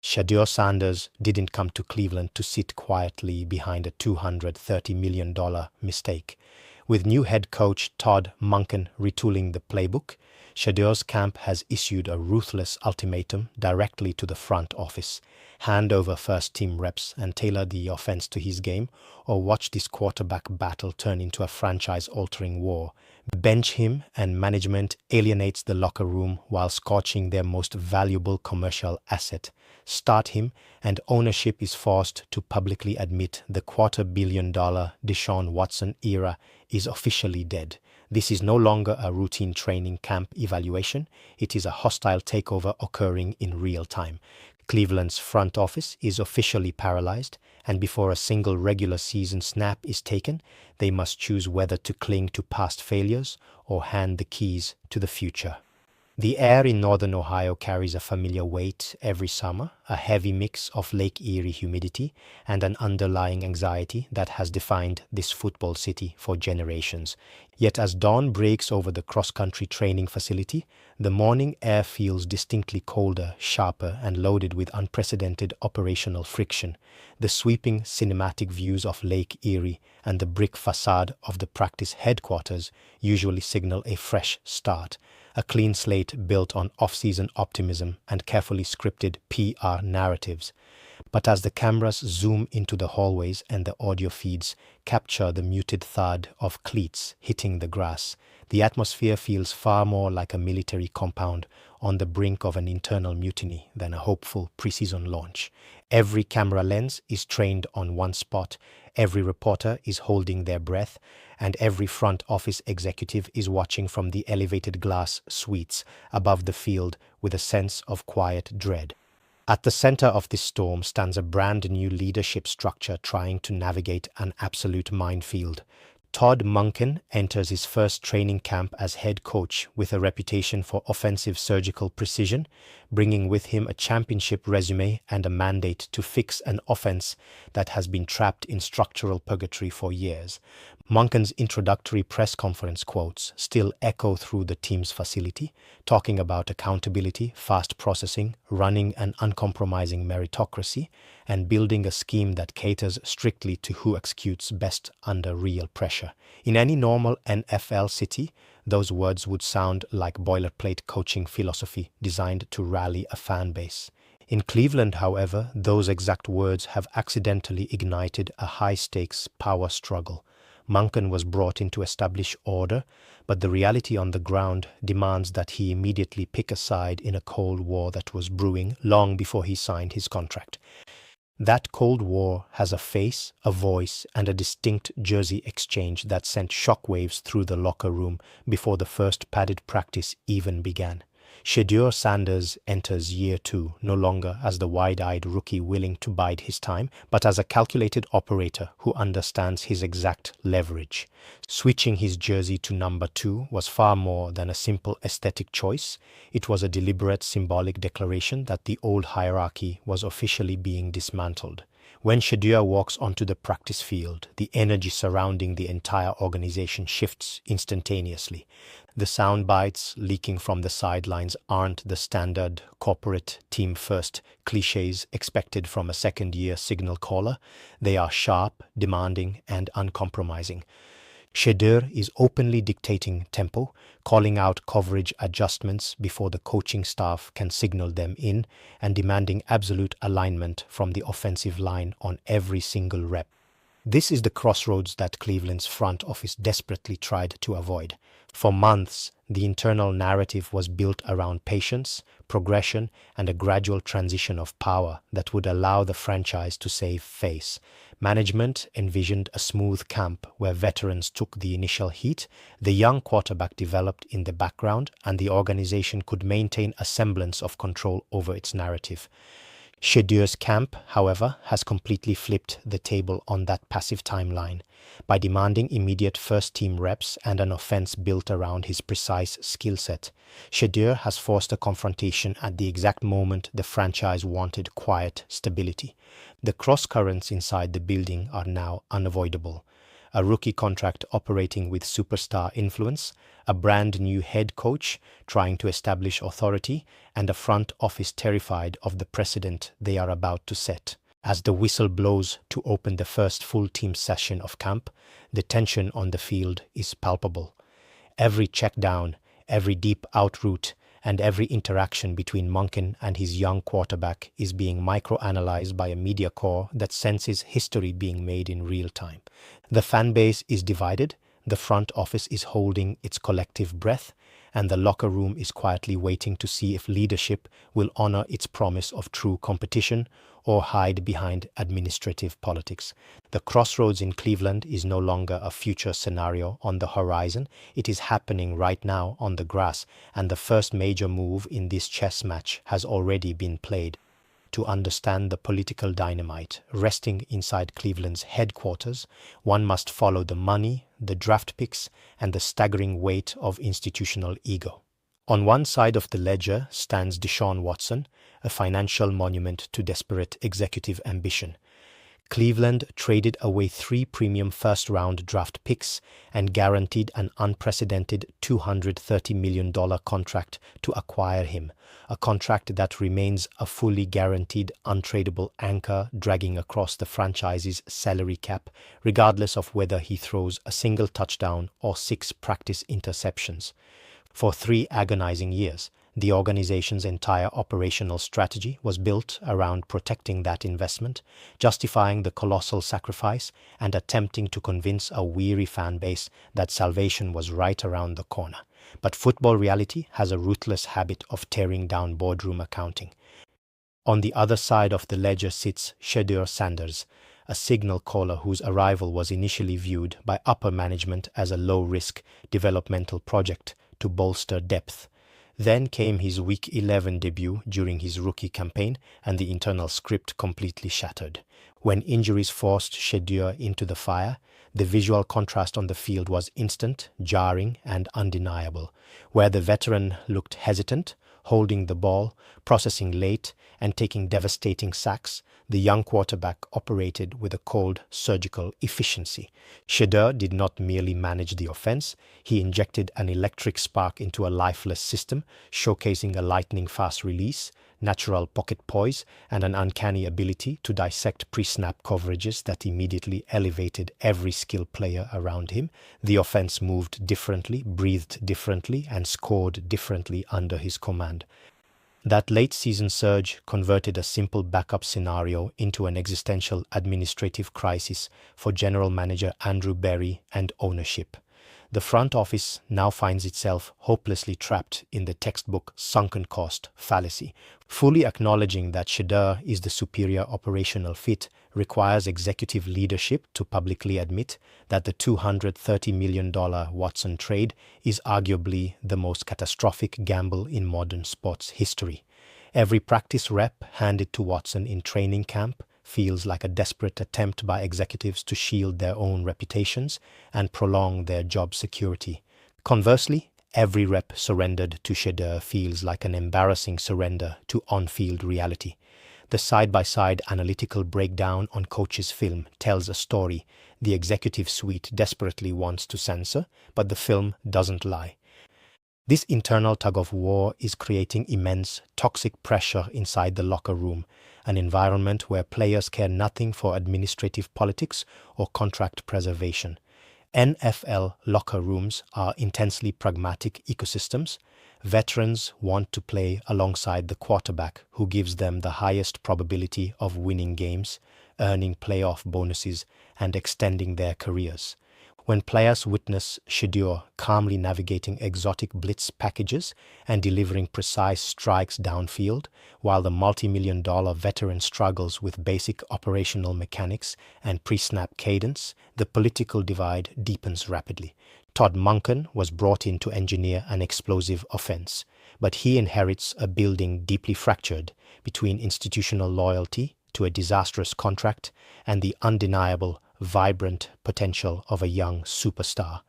Shedeur Sanders didn't come to Cleveland to sit quietly behind a $230 million mistake. With new head coach Todd Monken retooling the playbook, Shedeur's camp has issued a ruthless ultimatum directly to the front office. Hand over first-team reps and tailor the offense to his game, or watch this quarterback battle turn into a franchise-altering war. Bench him and management alienates the locker room while scorching their most valuable commercial asset. Start him and ownership is forced to publicly admit the $250 Deshaun Watson era is officially dead. This is no longer a routine training camp evaluation. It is a hostile takeover occurring in real time. Cleveland's front office is officially paralyzed, and before a single regular season snap is taken, they must choose whether to cling to past failures or hand the keys to the future. The air in northern Ohio carries a familiar weight every summer, a heavy mix of Lake Erie humidity and an underlying anxiety that has defined this football city for generations. Yet as dawn breaks over the cross-country training facility, the morning air feels distinctly colder, sharper, and loaded with unprecedented operational friction. The sweeping cinematic views of Lake Erie and the brick facade of the practice headquarters usually signal a fresh start. A clean slate built on off-season optimism and carefully scripted PR narratives. But as the cameras zoom into the hallways and the audio feeds capture the muted thud of cleats hitting the grass, the atmosphere feels far more like a military compound on the brink of an internal mutiny than a hopeful preseason launch. Every camera lens is trained on one spot, every reporter is holding their breath, and every front office executive is watching from the elevated glass suites above the field with a sense of quiet dread. At the center of this storm stands a brand new leadership structure trying to navigate an absolute minefield. Todd Monken enters his first training camp as head coach with a reputation for offensive surgical precision, bringing with him a championship resume and a mandate to fix an offense that has been trapped in structural purgatory for years. Monken's introductory press conference quotes still echo through the team's facility, talking about accountability, fast processing, running an uncompromising meritocracy, and building a scheme that caters strictly to who executes best under real pressure. In any normal NFL city, those words would sound like boilerplate coaching philosophy designed to rally a fan base. In Cleveland, however, those exact words have accidentally ignited a high-stakes power struggle. Monken was brought in to establish order, but the reality on the ground demands that he immediately pick a side in a Cold War that was brewing long before he signed his contract. That Cold War has a face, a voice, and a distinct jersey exchange that sent shockwaves through the locker room before the first padded practice even began. Shedeur Sanders enters year 2 no longer as the wide-eyed rookie willing to bide his time, but as a calculated operator who understands his exact leverage. Switching his jersey to number 2 was far more than a simple aesthetic choice. It was a deliberate symbolic declaration that the old hierarchy was officially being dismantled. When Shedeur walks onto the practice field, the energy surrounding the entire organization shifts instantaneously. The sound bites leaking from the sidelines aren't the standard corporate team-first cliches expected from a second-year signal caller. They are sharp, demanding, and uncompromising. Shedeur is openly dictating tempo, calling out coverage adjustments before the coaching staff can signal them in, and demanding absolute alignment from the offensive line on every single rep. This is the crossroads that Cleveland's front office desperately tried to avoid. For months, the internal narrative was built around patience, progression, and a gradual transition of power that would allow the franchise to save face. Management envisioned a smooth camp where veterans took the initial heat, the young quarterback developed in the background, and the organization could maintain a semblance of control over its narrative. Shedeur's camp, however, has completely flipped the table on that passive timeline. By demanding immediate first-team reps and an offense built around his precise skill set, Shedeur has forced a confrontation at the exact moment the franchise wanted quiet stability. The cross-currents inside the building are now unavoidable. a rookie contract operating with superstar influence, a brand new head coach trying to establish authority, and a front office terrified of the precedent they are about to set. As the whistle blows to open the first full team session of camp, the tension on the field is palpable. Every check down, every deep out route, and every interaction between Monken and his young quarterback is being microanalyzed by a media corps that senses history being made in real time. The fan base is divided, the front office is holding its collective breath, and the locker room is quietly waiting to see if leadership will honor its promise of true competition or hide behind administrative politics. The crossroads in Cleveland is no longer a future scenario on the horizon. It is happening right now on the grass, and the first major move in this chess match has already been played. To understand the political dynamite resting inside Cleveland's headquarters, one must follow the money, the draft picks, and the staggering weight of institutional ego. On one side of the ledger stands Deshaun Watson, a financial monument to desperate executive ambition. Cleveland traded away 3 premium first-round draft picks and guaranteed an unprecedented $230 million contract to acquire him, a contract that remains a fully guaranteed, untradeable anchor dragging across the franchise's salary cap, regardless of whether he throws a single touchdown or 6 practice interceptions. For 3 agonizing years, the organization's entire operational strategy was built around protecting that investment, justifying the colossal sacrifice, and attempting to convince a weary fan base that salvation was right around the corner. But football reality has a ruthless habit of tearing down boardroom accounting. On the other side of the ledger sits Shedeur Sanders, a signal caller whose arrival was initially viewed by upper management as a low-risk developmental project to bolster depth. Then came his Week 11 debut during his rookie campaign, and the internal script completely shattered. When injuries forced Shedeur into the fire, the visual contrast on the field was instant, jarring, and undeniable. Where the veteran looked hesitant, holding the ball, processing late, and taking devastating sacks, the young quarterback operated with a cold, surgical efficiency. Shedeur did not merely manage the offense, he injected an electric spark into a lifeless system, showcasing a lightning-fast release, natural pocket poise, and an uncanny ability to dissect pre-snap coverages that immediately elevated every skilled player around him. The offense moved differently, breathed differently, and scored differently under his command. That late-season surge converted a simple backup scenario into an existential administrative crisis for general manager Andrew Berry and ownership. The front office now finds itself hopelessly trapped in the textbook sunken cost fallacy. Fully acknowledging that Shedeur is the superior operational fit requires executive leadership to publicly admit that the $230 million Watson trade is arguably the most catastrophic gamble in modern sports history. Every practice rep handed to Watson in training camp feels like a desperate attempt by executives to shield their own reputations and prolong their job security. Conversely, every rep surrendered to Shedeur feels like an embarrassing surrender to on-field reality. The side-by-side analytical breakdown on coach's film tells a story the executive suite desperately wants to censor, but the film doesn't lie. This internal tug-of-war is creating immense, toxic pressure inside the locker room, an environment where players care nothing for administrative politics or contract preservation. NFL locker rooms are intensely pragmatic ecosystems. Veterans want to play alongside the quarterback who gives them the highest probability of winning games, earning playoff bonuses, and extending their careers. When players witness Shedeur calmly navigating exotic blitz packages and delivering precise strikes downfield, while the multi-million-dollar veteran struggles with basic operational mechanics and pre-snap cadence, the political divide deepens rapidly. Todd Monken was brought in to engineer an explosive offense, but he inherits a building deeply fractured between institutional loyalty to a disastrous contract and the undeniable vibrant potential of a young superstar.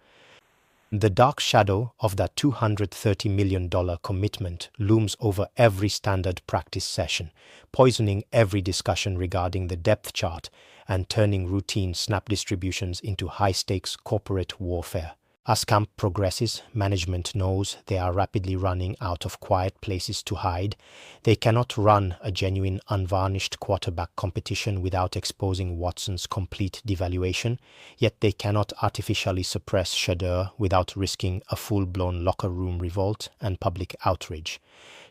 The dark shadow of that $230 million commitment looms over every standard practice session, poisoning every discussion regarding the depth chart and turning routine snap distributions into high-stakes corporate warfare. As camp progresses, management knows they are rapidly running out of quiet places to hide. They cannot run a genuine, unvarnished quarterback competition without exposing Watson's complete devaluation, yet they cannot artificially suppress Shedeur without risking a full-blown locker room revolt and public outrage.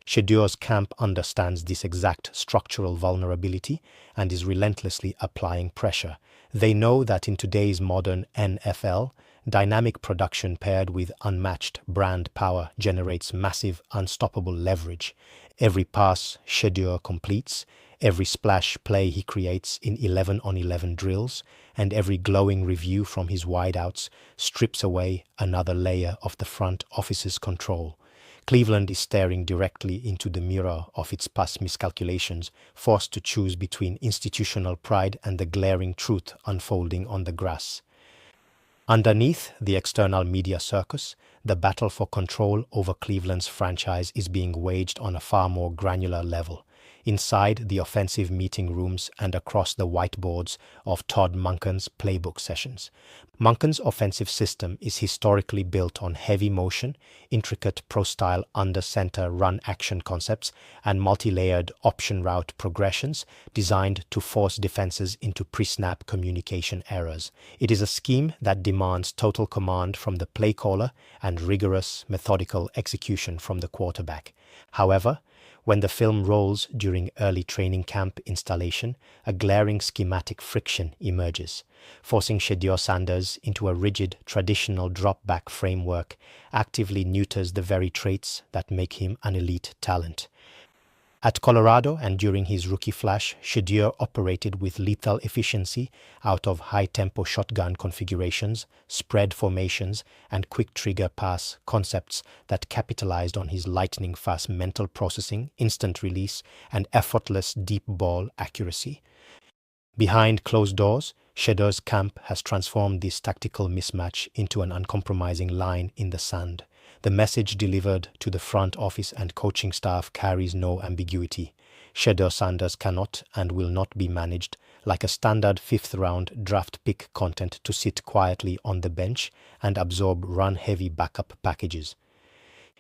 Shedeur's camp understands this exact structural vulnerability and is relentlessly applying pressure. They know that in today's modern NFL, dynamic production paired with unmatched brand power generates massive, unstoppable leverage. Every pass Shedeur completes, every splash play he creates in 11-on-11 drills, and every glowing review from his wideouts strips away another layer of the front office's control. Cleveland is staring directly into the mirror of its past miscalculations, forced to choose between institutional pride and the glaring truth unfolding on the grass. Underneath the external media circus, the battle for control over Cleveland's franchise is being waged on a far more granular level, inside the offensive meeting rooms and across the whiteboards of Todd Monken's playbook sessions. Monken's offensive system is historically built on heavy motion, intricate pro-style under-center run-action concepts, and multi-layered option route progressions designed to force defenses into pre-snap communication errors. It is a scheme that demands total command from the play caller and rigorous, methodical execution from the quarterback. However, when the film rolls during early training camp installation, a glaring schematic friction emerges, forcing Shedeur Sanders into a rigid, traditional drop-back framework, actively neuters the very traits that make him an elite talent. At Colorado and during his rookie flash, Shedeur operated with lethal efficiency out of high-tempo shotgun configurations, spread formations, and quick-trigger pass concepts that capitalized on his lightning-fast mental processing, instant release, and effortless deep ball accuracy. Behind closed doors, Shedeur's camp has transformed this tactical mismatch into an uncompromising line in the sand. The message delivered to the front office and coaching staff carries no ambiguity. Shedeur Sanders cannot and will not be managed like a standard fifth-round draft pick content to sit quietly on the bench and absorb run-heavy backup packages.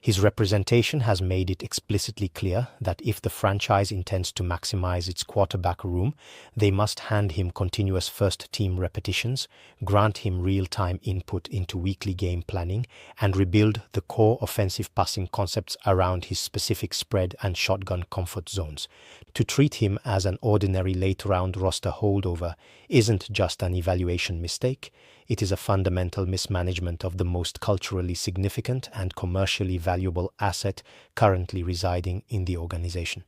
His representation has made it explicitly clear that if the franchise intends to maximize its quarterback room, they must hand him continuous first-team repetitions, grant him real-time input into weekly game planning, and rebuild the core offensive passing concepts around his specific spread and shotgun comfort zones. To treat him as an ordinary late-round roster holdover isn't just an evaluation mistake. It is a fundamental mismanagement of the most culturally significant and commercially valuable asset currently residing in the organization.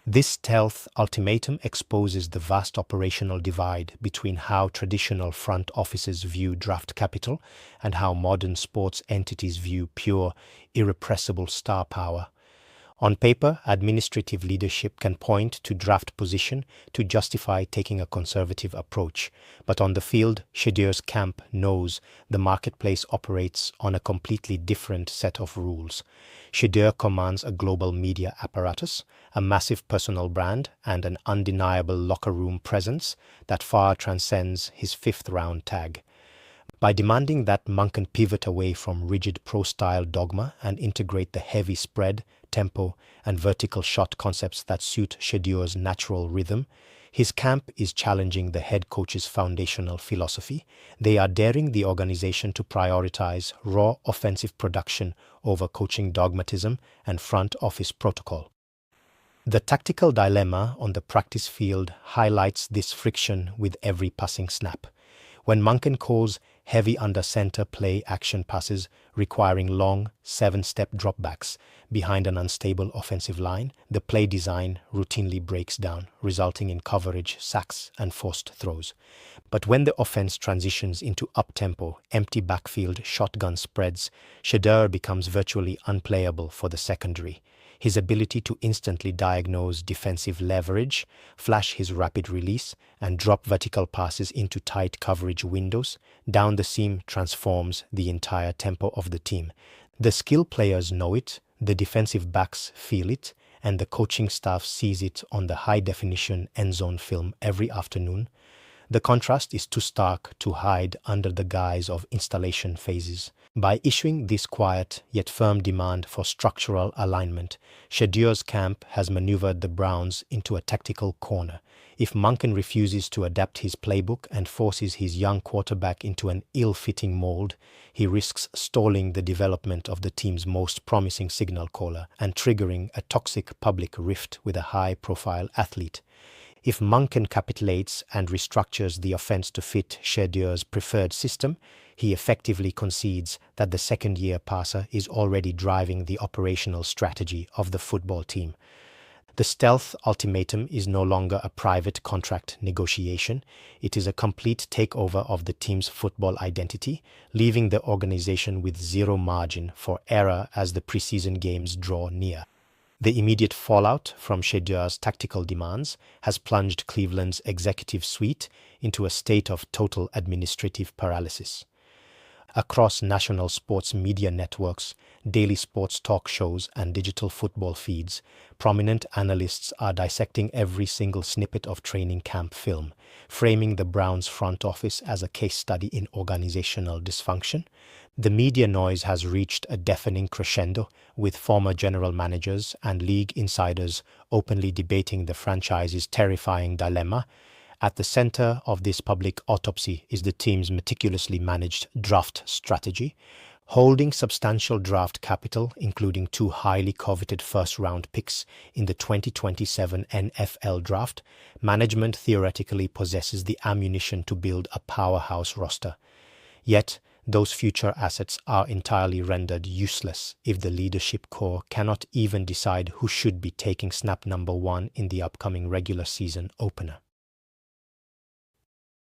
This stealth ultimatum exposes the vast operational divide between how traditional front offices view draft capital and how modern sports entities view pure, irrepressible star power. On paper, administrative leadership can point to draft position to justify taking a conservative approach, but on the field, Shedeur's camp knows the marketplace operates on a completely different set of rules. Shedeur commands a global media apparatus, a massive personal brand, and an undeniable locker room presence that far transcends his fifth-round tag. By demanding that Monken pivot away from rigid pro-style dogma and integrate the heavy spread, tempo, and vertical shot concepts that suit Shedeur's natural rhythm, his camp is challenging the head coach's foundational philosophy. They are daring the organization to prioritize raw offensive production over coaching dogmatism and front office protocol. The tactical dilemma on the practice field highlights this friction with every passing snap. When Monken calls heavy under-center play action passes requiring long, 7-step dropbacks behind an unstable offensive line, the play design routinely breaks down, resulting in coverage, sacks, and forced throws. But when the offense transitions into up-tempo, empty backfield shotgun spreads, Shedeur becomes virtually unplayable for the secondary. His ability to instantly diagnose defensive leverage, flash his rapid release, and drop vertical passes into tight coverage windows down the seam transforms the entire tempo of the team. The skill players know it, the defensive backs feel it, and the coaching staff sees it on the high-definition end-zone film every afternoon. The contrast is too stark to hide under the guise of installation phases. By issuing this quiet yet firm demand for structural alignment, Shedeur's camp has maneuvered the Browns into a tactical corner. If Monken refuses to adapt his playbook and forces his young quarterback into an ill-fitting mold, he risks stalling the development of the team's most promising signal caller and triggering a toxic public rift with a high-profile athlete. If Monken capitulates and restructures the offense to fit Shedeur's preferred system, he effectively concedes that the second-year passer is already driving the operational strategy of the football team. The stealth ultimatum is no longer a private contract negotiation. It is a complete takeover of the team's football identity, leaving the organization with zero margin for error as the preseason games draw near. The immediate fallout from Shedeur's tactical demands has plunged Cleveland's executive suite into a state of total administrative paralysis. Across national sports media networks, daily sports talk shows, and digital football feeds, prominent analysts are dissecting every single snippet of training camp film, framing the Browns' front office as a case study in organizational dysfunction. The media noise has reached a deafening crescendo, with former general managers and league insiders openly debating the franchise's terrifying dilemma. At the center of this public autopsy is the team's meticulously managed draft strategy. Holding substantial draft capital, including 2 highly coveted first-round picks in the 2027 NFL Draft, management theoretically possesses the ammunition to build a powerhouse roster. Yet, those future assets are entirely rendered useless if the leadership core cannot even decide who should be taking snap number 1 in the upcoming regular season opener.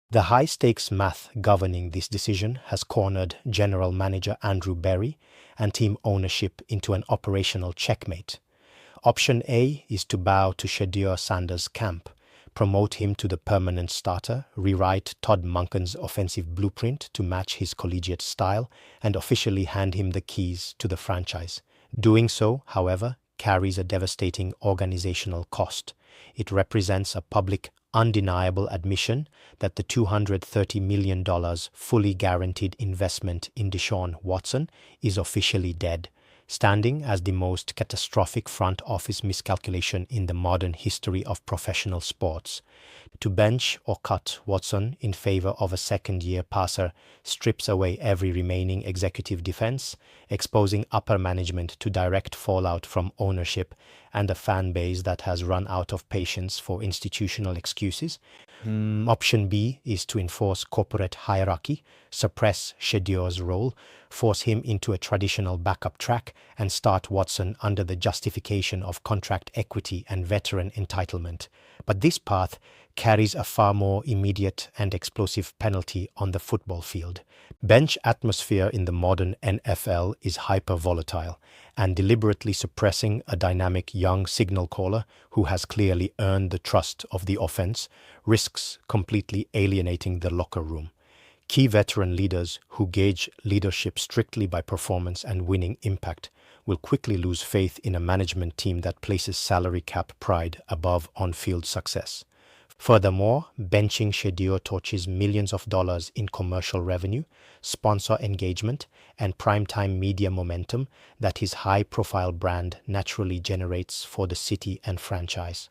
The high-stakes math governing this decision has cornered General Manager Andrew Berry and team ownership into an operational checkmate. Option A is to bow to Shedeur Sanders' camp, promote him to the permanent starter, rewrite Todd Monken's offensive blueprint to match his collegiate style, and officially hand him the keys to the franchise. Doing so, however, carries a devastating organizational cost. It represents a public, undeniable admission that the $230 million fully guaranteed investment in Deshaun Watson is officially dead, standing as the most catastrophic front office miscalculation in the modern history of professional sports. To bench or cut Watson in favor of a second-year passer strips away every remaining executive defense, exposing upper management to direct fallout from ownership and a fan base that has run out of patience for institutional excuses. Option B is to enforce corporate hierarchy, suppress Shedeur's role, force him into a traditional backup track, and start Watson under the justification of contract equity and veteran entitlement. But this path carries a far more immediate and explosive penalty on the football field. Bench atmosphere in the modern NFL is hyper-volatile, and deliberately suppressing a dynamic young signal caller who has clearly earned the trust of the offense risks completely alienating the locker room. Key veteran leaders who gauge leadership strictly by performance and winning impact will quickly lose faith in a management team that places salary cap pride above on-field success. Furthermore, benching Shedeur torches millions of dollars in commercial revenue, sponsor engagement, and primetime media momentum that his high-profile brand naturally generates for the city and franchise.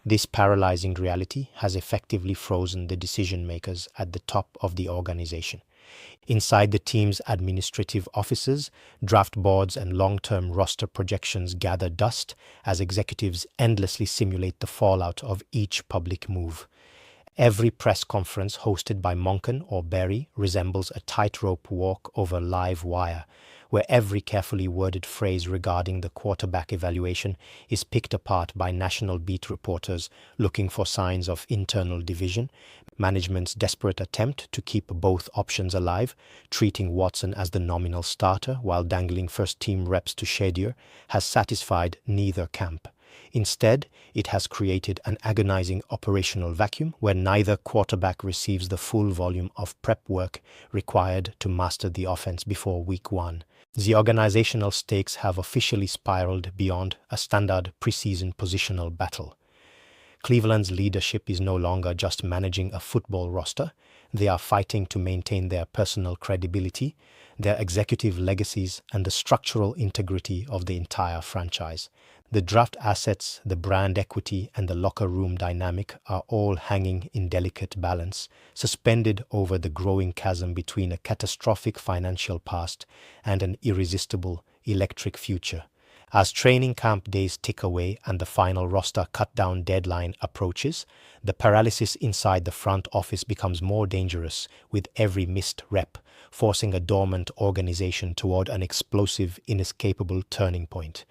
This paralyzing reality has effectively frozen the decision-makers at the top of the organization. Inside the team's administrative offices, draft boards and long-term roster projections gather dust as executives endlessly simulate the fallout of each public move. Every press conference hosted by Monken or Berry resembles a tightrope walk over live wire, where every carefully worded phrase regarding the quarterback evaluation is picked apart by national beat reporters looking for signs of internal division, management's desperate attempt to keep both options alive, treating Watson as the nominal starter while dangling first-team reps to Shedeur, has satisfied neither camp. Instead, it has created an agonizing operational vacuum where neither quarterback receives the full volume of prep work required to master the offense before week 1. The organizational stakes have officially spiraled beyond a standard preseason positional battle. Cleveland's leadership is no longer just managing a football roster. They are fighting to maintain their personal credibility, their executive legacies, and the structural integrity of the entire franchise. The draft assets, the brand equity, and the locker room dynamic are all hanging in delicate balance, suspended over the growing chasm between a catastrophic financial past and an irresistible electric future. As training camp days tick away and the final roster cut-down deadline approaches, the paralysis inside the front office becomes more dangerous with every missed rep, forcing a dormant organization toward an explosive, inescapable turning point.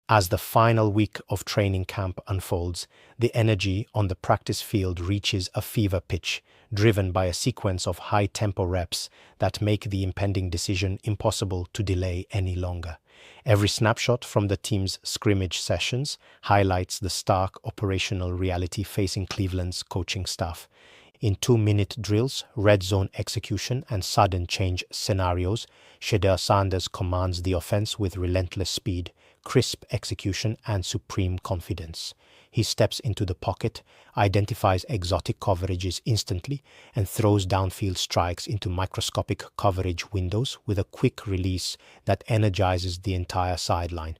As the final week of training camp unfolds, the energy on the practice field reaches a fever pitch, driven by a sequence of high-tempo reps that make the impending decision impossible to delay any longer. Every snapshot from the team's scrimmage sessions highlights the stark operational reality facing Cleveland's coaching staff. In 2-minute drills, red zone execution, and sudden change scenarios, Shedeur Sanders commands the offense with relentless speed, crisp execution, and supreme confidence. He steps into the pocket, identifies exotic coverages instantly, and throws downfield strikes into microscopic coverage windows with a quick release that energizes the entire sideline.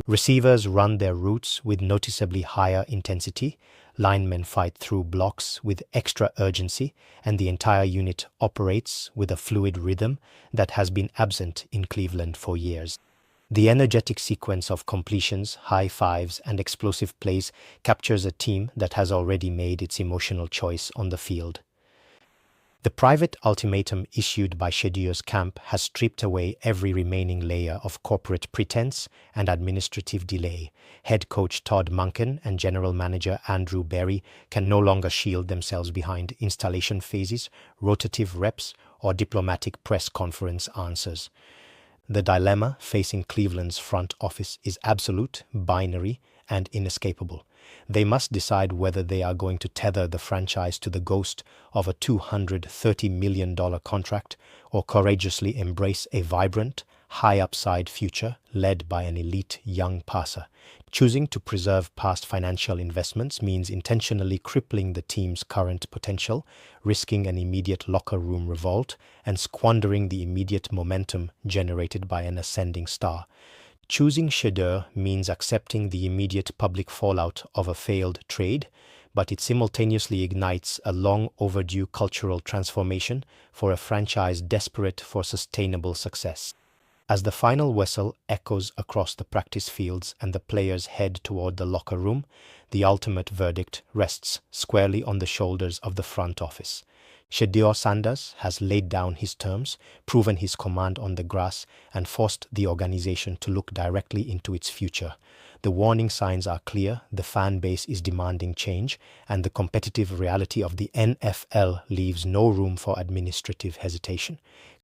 Receivers run their routes with noticeably higher intensity, linemen fight through blocks with extra urgency, and the entire unit operates with a fluid rhythm that has been absent in Cleveland for years. The energetic sequence of completions, high fives, and explosive plays captures a team that has already made its emotional choice on the field. The private ultimatum issued by Shedeur's camp has stripped away every remaining layer of corporate pretense and administrative delay. Head coach Todd Monken and general manager Andrew Berry can no longer shield themselves behind installation phases, rotative reps, or diplomatic press conference answers. The dilemma facing Cleveland's front office is absolute, binary, and inescapable. They must decide whether they are going to tether the franchise to the ghost of a $230 million contract or courageously embrace a vibrant, high-upside future led by an elite young passer. Choosing to preserve past financial investments means intentionally crippling the team's current potential, risking an immediate locker room revolt, and squandering the immediate momentum generated by an ascending star. Choosing Shedeur means accepting the immediate public fallout of a failed trade, but it simultaneously ignites a long overdue cultural transformation for a franchise desperate for sustainable success. As the final whistle echoes across the practice fields and the players head toward the locker room, the ultimate verdict rests squarely on the shoulders of the front office. Shedeur Sanders has laid down his terms, proven his command on the grass, and forced the organization to look directly into its future. The warning signs are clear, the fan base is demanding change, and the competitive reality of the NFL leaves no room for administrative hesitation.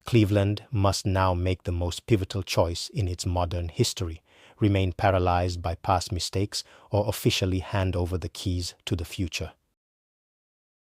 Cleveland must now make the most pivotal choice in its modern history: remain paralyzed by past mistakes or officially hand over the keys to the future.